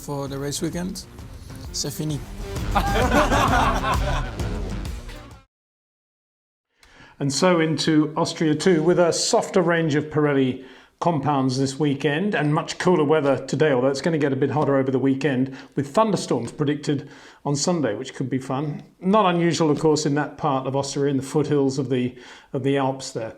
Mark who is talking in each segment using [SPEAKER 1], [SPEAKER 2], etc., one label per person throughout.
[SPEAKER 1] For the race weekend, c'est fini.
[SPEAKER 2] And so into Austria too, with a softer range of Pirelli compounds this weekend and much cooler weather today, although it's going to get a bit hotter over the weekend, with thunderstorms predicted on Sunday, which could be fun. Not unusual, of course, in that part of Austria, in the foothills of the Alps there.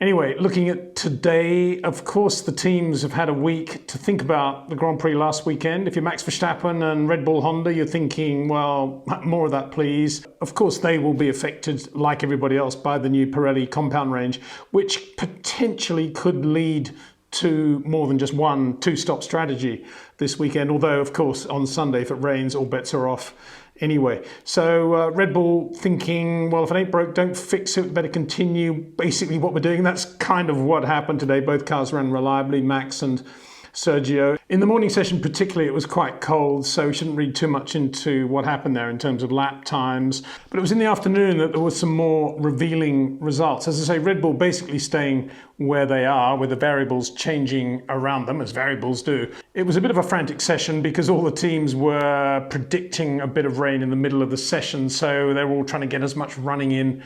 [SPEAKER 2] Anyway, looking at today, of course, the teams have had a week to think about the Grand Prix last weekend. If you're Max Verstappen and Red Bull Honda, you're thinking, well, more of that, please. Of course, they will be affected, like everybody else, by the new Pirelli compound range, which potentially could lead to more than just one two-stop strategy this weekend. Although, of course, on Sunday, if it rains, all bets are off anyway. So Red Bull thinking, well, if it ain't broke, don't fix it, better continue basically what we're doing. That's kind of what happened today. Both cars ran reliably, Max and Sergio. In the morning session particularly, it was quite cold, so we shouldn't read too much into what happened there in terms of lap times. But it was in the afternoon that there was some more revealing results. As I say, Red Bull basically staying where they are, with the variables changing around them, as variables do. It was a bit of a frantic session because all the teams were predicting a bit of rain in the middle of the session, so they were all trying to get as much running in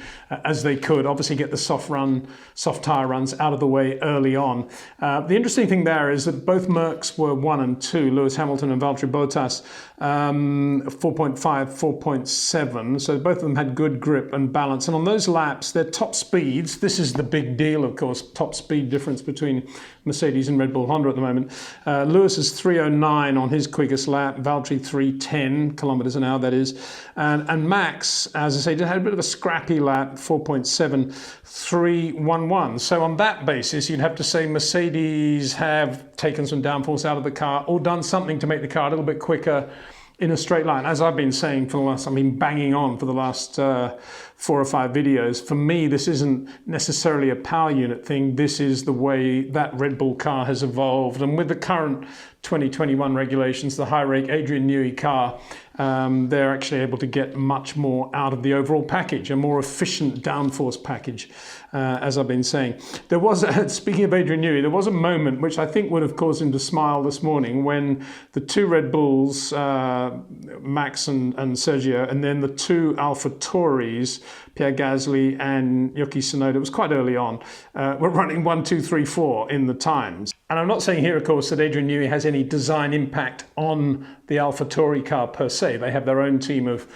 [SPEAKER 2] as they could. Obviously get the soft tyre runs out of the way early on. The interesting thing there is that both Mercs were 1 and 2, Lewis Hamilton and Valtteri Bottas, 4.5, 4.7, so both of them had good grip and balance. And on those laps, their top speeds, this is the big deal, of course, top speed difference between Mercedes and Red Bull Honda at the moment. Lewis is 309 on his quickest lap, Valtteri 310 kilometers an hour, that is. And Max, as I say, had a bit of a scrappy lap, 4.7, 311. So on that basis, you'd have to say Mercedes have taken some downforce out of the car or done something to make the car a little bit quicker in a straight line. As I've been saying for the last, I've been banging on for the last 4 or 5 videos. For me, this isn't necessarily a power unit thing. This is the way that Red Bull car has evolved. And with the current 2021 regulations, the high-rake Adrian Newey car, they're actually able to get much more out of the overall package, a more efficient downforce package, as I've been saying. There was, speaking of Adrian Newey, there was a moment which I think would have caused him to smile this morning when the 2 Red Bulls, Max and Sergio, and then the 2 AlphaTauris, Pierre Gasly and Yuki Tsunoda, it was quite early on, were running 1, 2, 3, 4 in the times. And I'm not saying here, of course, that Adrian Newey has any design impact on the AlphaTauri car per se. They have their own team of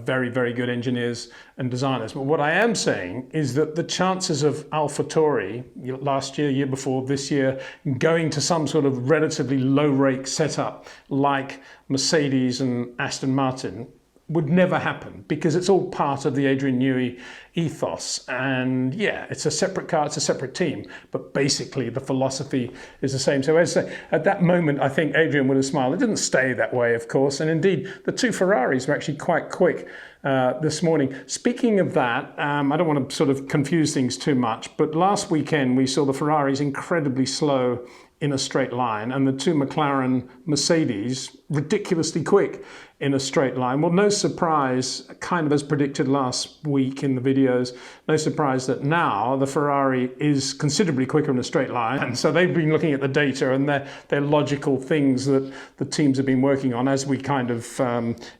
[SPEAKER 2] very, very good engineers and designers. But what I am saying is that the chances of AlphaTauri last year, year before, this year, going to some sort of relatively low-rake setup like Mercedes and Aston Martin would never happen, because it's all part of the Adrian Newey ethos. And yeah, it's a separate car, it's a separate team, but basically the philosophy is the same. So as I say, at that moment, I think Adrian would have smiled. It didn't stay that way, of course. And indeed, the 2 Ferraris were actually quite quick this morning. Speaking of that, I don't want to sort of confuse things too much, but last weekend we saw the Ferraris incredibly slow in a straight line, and the 2 McLaren-Mercedes ridiculously quick in a straight line. Well, no surprise, kind of as predicted last week in the videos, no surprise that now the Ferrari is considerably quicker in a straight line. And so they've been looking at the data and they're logical things that the teams have been working on, as we kind of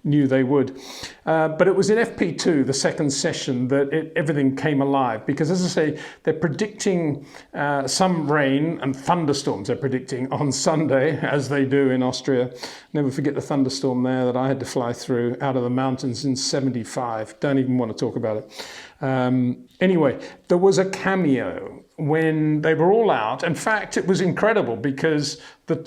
[SPEAKER 2] knew they would. But it was in FP2, the second session, that everything came alive, because as I say, they're predicting some rain and thunderstorms they're predicting on Sunday, as they do in Austria. Never forget the thunderstorm there that I had to fly through out of the mountains in 75. Don't even want to talk about it. Anyway, there was a cameo when they were all out. In fact, it was incredible because the 2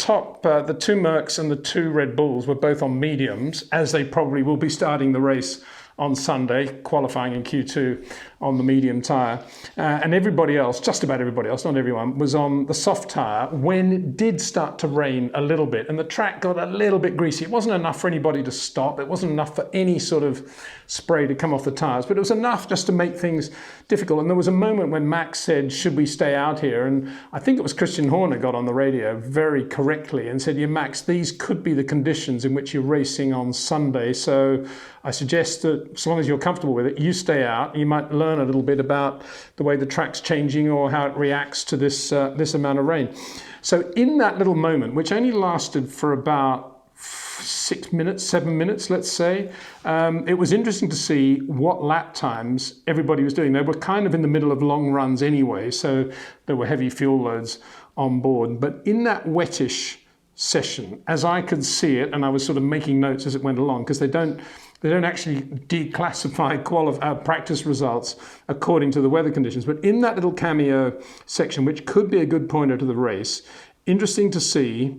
[SPEAKER 2] Mercs and the 2 Red Bulls were both on mediums, as they probably will be starting the race on Sunday, qualifying in Q2 on the medium tyre. And everybody else, just about everybody else, not everyone, was on the soft tyre when it did start to rain a little bit and the track got a little bit greasy. It wasn't enough for anybody to stop. It wasn't enough for any sort of spray to come off the tyres, but it was enough just to make things difficult. And there was a moment when Max said, should we stay out here? And I think it was Christian Horner got on the radio very correctly and said, yeah, Max, these could be the conditions in which you're racing on Sunday. So I suggest that as long as you're comfortable with it, you stay out. You might learn a little bit about the way the track's changing or how it reacts to this amount of rain. So in that little moment, which only lasted for about 6 minutes, 7 minutes, let's say. It was interesting to see what lap times everybody was doing. They were kind of in the middle of long runs anyway, so there were heavy fuel loads on board. But in that wettish session, as I could see it, and I was sort of making notes as it went along, because they don't actually declassify practice results according to the weather conditions. But in that little cameo section, which could be a good pointer to the race, interesting to see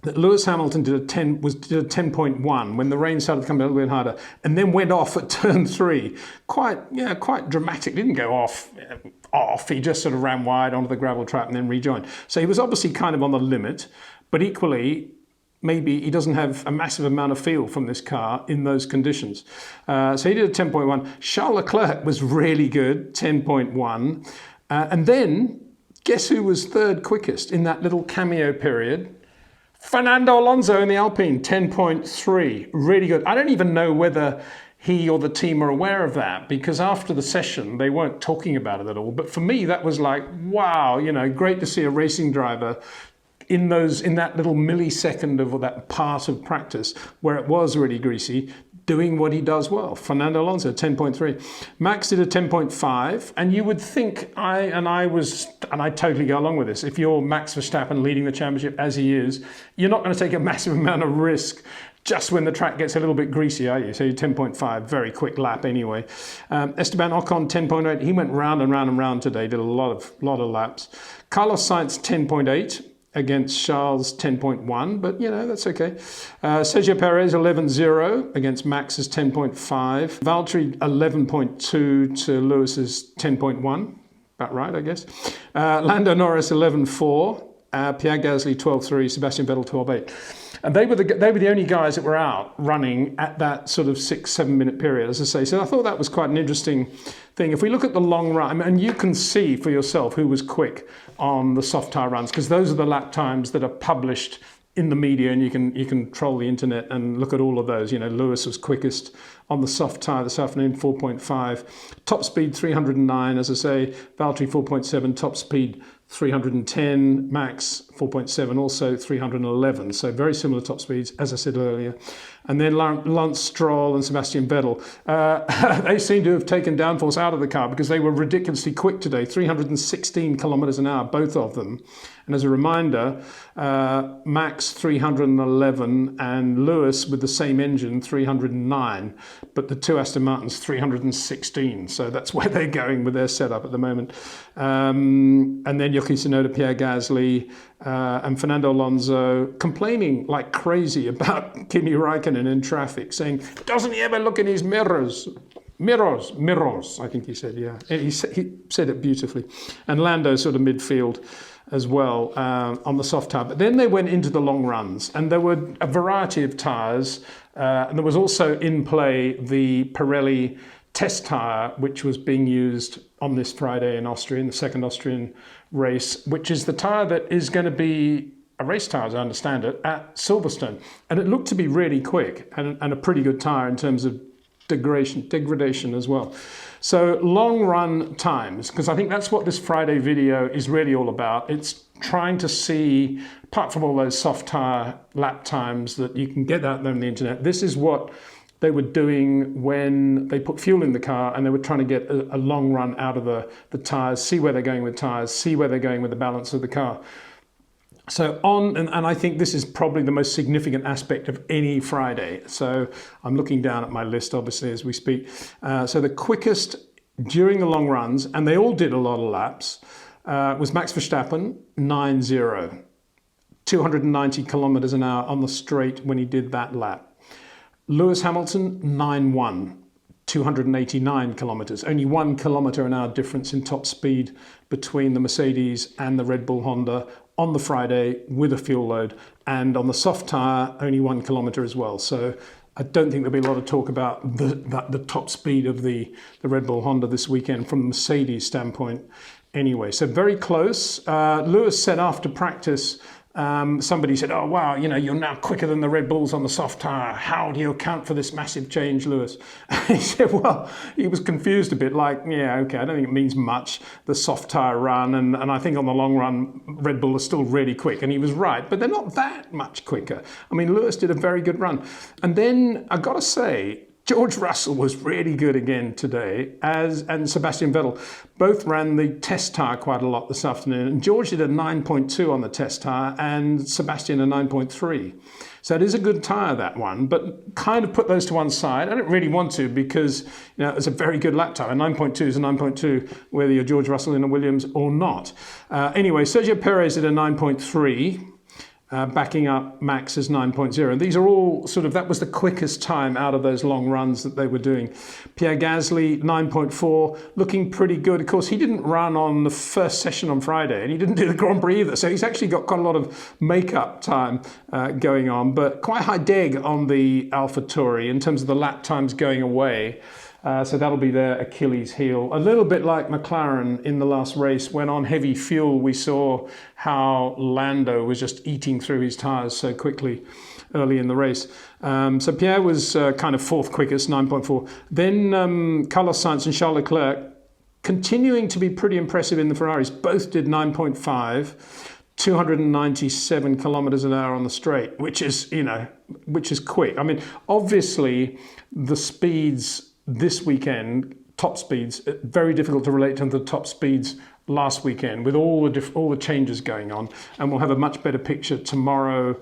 [SPEAKER 2] that Lewis Hamilton did a 10.1 when the rain started to come a little bit harder, and then went off at turn 3. Quite dramatic. Didn't go off. He just sort of ran wide onto the gravel trap and then rejoined. So he was obviously kind of on the limit, but equally, maybe he doesn't have a massive amount of feel from this car in those conditions. So he did a 10.1. Charles Leclerc was really good, 10.1. And then, guess who was third quickest in that little cameo period? Fernando Alonso in the Alpine, 10.3. Really good. I don't even know whether he or the team are aware of that, because after the session, they weren't talking about it at all. But for me, that was like, wow, great to see a racing driver in that little millisecond of that part of practice where it was really greasy, doing what he does well. Fernando Alonso, 10.3. Max did a 10.5, and you would think, I totally go along with this. If you're Max Verstappen leading the championship as he is, you're not going to take a massive amount of risk just when the track gets a little bit greasy, are you? So you're 10.5, very quick lap anyway. Esteban Ocon, 10.8. He went round and round and round today, did a lot of laps. Carlos Sainz, 10.8. against Charles 10.1, but that's okay. Sergio Perez 11.0 against Max's 10.5. Valtteri 11.2 to Lewis's 10.1. About right, I guess. Lando Norris 11.4. Pierre Gasly 12.3. Sebastian Vettel 12.8. And they were the only guys that were out running at that sort of 6-7 minute period, as I say. So I thought that was quite an interesting thing. If we look at the long run, and you can see for yourself who was quick on the soft tyre runs, because those are the lap times that are published in the media, and you can troll the internet and look at all of those. Lewis was quickest on the soft tyre this afternoon, 4.5. Top speed 309, as I say. Valtteri 4.7. Top speed 310. Max 4.7, also 311. So very similar top speeds, as I said earlier. And then Lance Stroll and Sebastian Vettel, they seem to have taken downforce out of the car because they were ridiculously quick today, 316 kilometers an hour, both of them. And as a reminder, Max 311 and Lewis with the same engine 309, but the two Aston Martins 316. So that's where they're going with their setup at the moment. And then Yuki Tsunoda, Pierre Gasly, and Fernando Alonso complaining like crazy about Kimi Raikkonen in traffic, saying, doesn't he ever look in his mirrors? Mirrors, I think he said, yeah. He said it beautifully. And Lando sort of midfield as well on the soft tyre. But then they went into the long runs, and there were a variety of tyres. And there was also in play the Pirelli test tyre, which was being used on this Friday in Austria, in the second Austrian race, which is the tyre that is going to be a race tyre, as I understand it, at Silverstone. And it looked to be really quick and a pretty good tyre in terms of degradation as well. So long run times, because I think that's what this Friday video is really all about. It's trying to see, apart from all those soft tyre lap times that you can get out there on the internet, this is what they were doing when they put fuel in the car and they were trying to get a long run out of the tyres, see where they're going with tyres, see where they're going with the balance of the car. So and I think this is probably the most significant aspect of any Friday. So I'm looking down at my list, obviously, as we speak. So the quickest during the long runs, and they all did a lot of laps, was Max Verstappen, 9.0. 290 kilometers an hour on the straight when he did that lap. Lewis Hamilton, 9.1. 289 kilometers, only 1 kilometer an hour difference in top speed between the Mercedes and the Red Bull Honda on the Friday with a fuel load, and on the soft tyre only 1 kilometer as well. So I don't think there'll be a lot of talk about the top speed of the Red Bull Honda this weekend from the Mercedes standpoint anyway. So very close. Lewis said after practice somebody said, oh, wow, you're now quicker than the Red Bulls on the soft tyre. How do you account for this massive change, Lewis? And he said, well, he was confused a bit, like, yeah, okay, I don't think it means much, the soft tyre run. And I think on the long run, Red Bull is still really quick. And he was right, but they're not that much quicker. I mean, Lewis did a very good run. And then I got to say, George Russell was really good again today, and Sebastian Vettel. Both ran the test tyre quite a lot this afternoon. And George did a 9.2 on the test tyre and Sebastian a 9.3. So it is a good tyre, that one, but kind of put those to one side. I don't really want to because it's a very good lap time. A 9.2 is a 9.2, whether you're George Russell in a Williams or not. Anyway, Sergio Perez did a 9.3. Backing up Max's 9.0. And these are all that was the quickest time out of those long runs that they were doing. Pierre Gasly, 9.4, looking pretty good. Of course, he didn't run on the first session on Friday, and he didn't do the Grand Prix either. So he's actually got quite a lot of makeup time going on, but quite high deg on the AlphaTauri in terms of the lap times going away. So that'll be their Achilles heel. A little bit like McLaren in the last race, when on heavy fuel, we saw how Lando was just eating through his tyres so quickly early in the race. So Pierre was kind of fourth quickest, 9.4. Then Carlos Sainz and Charles Leclerc, continuing to be pretty impressive in the Ferraris. Both did 9.5. 297 kilometers an hour on the straight, which is quick. I mean, obviously the speeds this weekend, top speeds, very difficult to relate to the top speeds last weekend with all the changes going on. And we'll have a much better picture tomorrow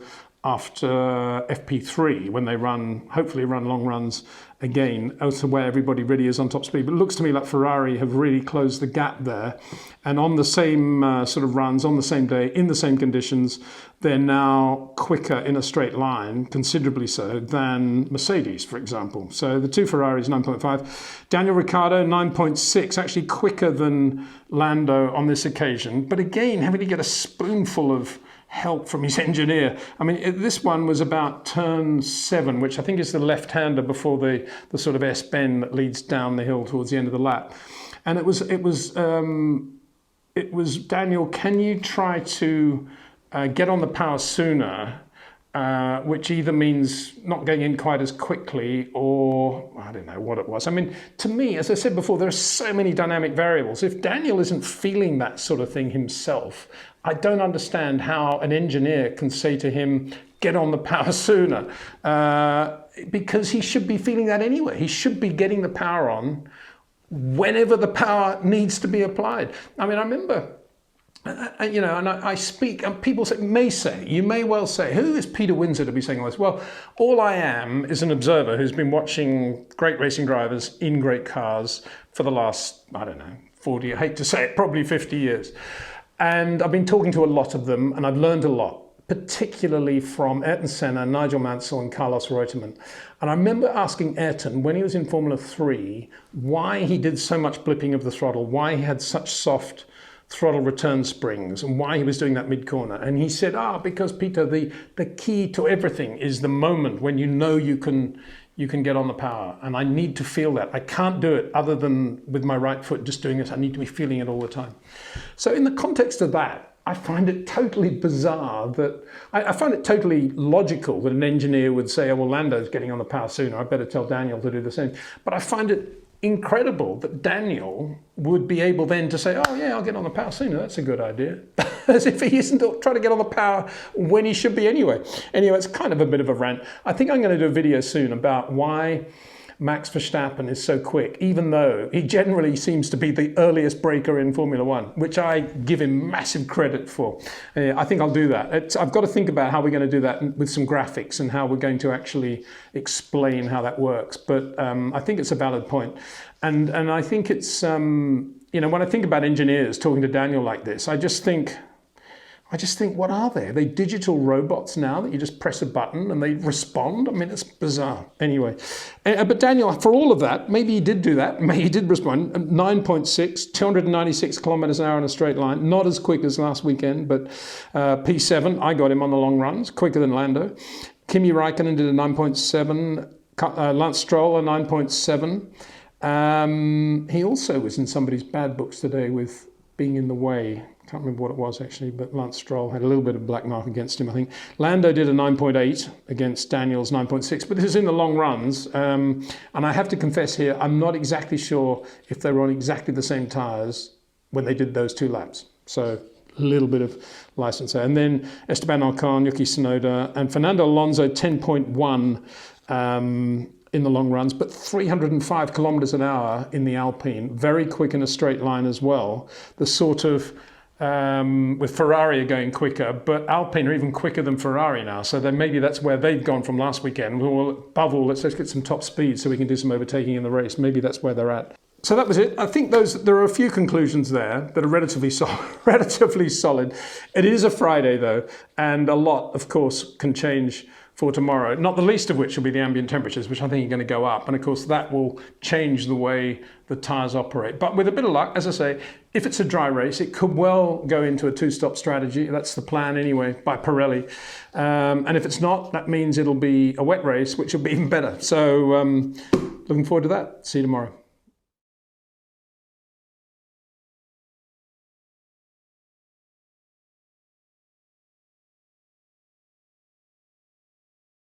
[SPEAKER 2] after FP3 when they hopefully run long runs again, as to where everybody really is on top speed. But it looks to me like Ferrari have really closed the gap there. And on the same runs, on the same day, in the same conditions, they're now quicker in a straight line, considerably so, than Mercedes, for example. So the two Ferraris, 9.5. Daniel Ricciardo, 9.6, actually quicker than Lando on this occasion. But again, having to get a spoonful of help from his engineer. I mean, this one was about turn 7, which I think is the left-hander before the sort of S-bend that leads down the hill towards the end of the lap. And it was Daniel, can you try to get on the power sooner, which either means not going in quite as quickly or I don't know what it was. I mean, to me, as I said before, there are so many dynamic variables. If Daniel isn't feeling that sort of thing himself, I don't understand how an engineer can say to him, get on the power sooner, because he should be feeling that anyway. He should be getting the power on whenever the power needs to be applied. I mean, I remember, and I speak, and people you may well say, who is Peter Windsor to be saying all this? Well, all I am is an observer who's been watching great racing drivers in great cars for the last, 40, I hate to say it, probably 50 years. And I've been talking to a lot of them, and I've learned a lot, particularly from Ayrton Senna, Nigel Mansell, and Carlos Reutemann. And I remember asking Ayrton, when he was in Formula 3, why he did so much blipping of the throttle, why he had such soft throttle return springs, and why he was doing that mid-corner. And he said, because, Peter, the key to everything is the moment when you know you can get on the power, and I need to feel that. I can't do it other than with my right foot just doing this. I need to be feeling it all the time. So in the context of that, I find it totally bizarre that, I find it totally logical that an engineer would say, well, Lando's getting on the power sooner, I better tell Daniel to do the same. But I find it incredible that Daniel would be able then to say, oh yeah, I'll get on the power sooner, that's a good idea. As if he isn't trying to get on the power when he should be anyway. Anyway, it's kind of a bit of a rant. I think I'm going to do a video soon about why Max Verstappen is so quick, even though he generally seems to be the earliest breaker in Formula One, which I give him massive credit for. I think I'll do that. I've got to think about how we're going to do that with some graphics and how we're going to actually explain how that works. But I think it's a valid point. And I think it's, when I think about engineers talking to Daniel like this, I just think, what are they? Are they digital robots now that you just press a button and they respond? I mean, it's bizarre. Anyway, but Daniel, for all of that, maybe he did do that. Maybe he did respond. 9.6, 296 kilometers an hour in a straight line. Not as quick as last weekend, but P7, I got him on the long runs, quicker than Lando. Kimi Raikkonen did a 9.7. Lance Stroll, a 9.7. He also was in somebody's bad books today with being in the way. can't remember what it was actually, but Lance Stroll had a little bit of black mark against him, I think. Lando did a 9.8 against Daniel's 9.6, but this is in the long runs. And I have to confess here, I'm not exactly sure if they were on exactly the same tyres when they did those 2 laps. So a little bit of license there. And then Esteban Ocon, Yuki Tsunoda, and Fernando Alonso 10.1 in the long runs, but 305 kilometers an hour in the Alpine. Very quick in a straight line as well. The sort of with Ferrari are going quicker, but Alpine are even quicker than Ferrari now. So then maybe that's where they've gone from last weekend. Well, above all, let's get some top speed so we can do some overtaking in the race. Maybe that's where they're at. So that was it. I think there are a few conclusions there that are relatively solid. It is a Friday though, and a lot, of course, can change for tomorrow, not the least of which will be the ambient temperatures, which I think are going to go up. And of course, that will change the way the tyres operate. But with a bit of luck, as I say, if it's a dry race, it could well go into a 2-stop strategy. That's the plan anyway, by Pirelli. And if it's not, that means it'll be a wet race, which will be even better. So looking forward to that. See you tomorrow.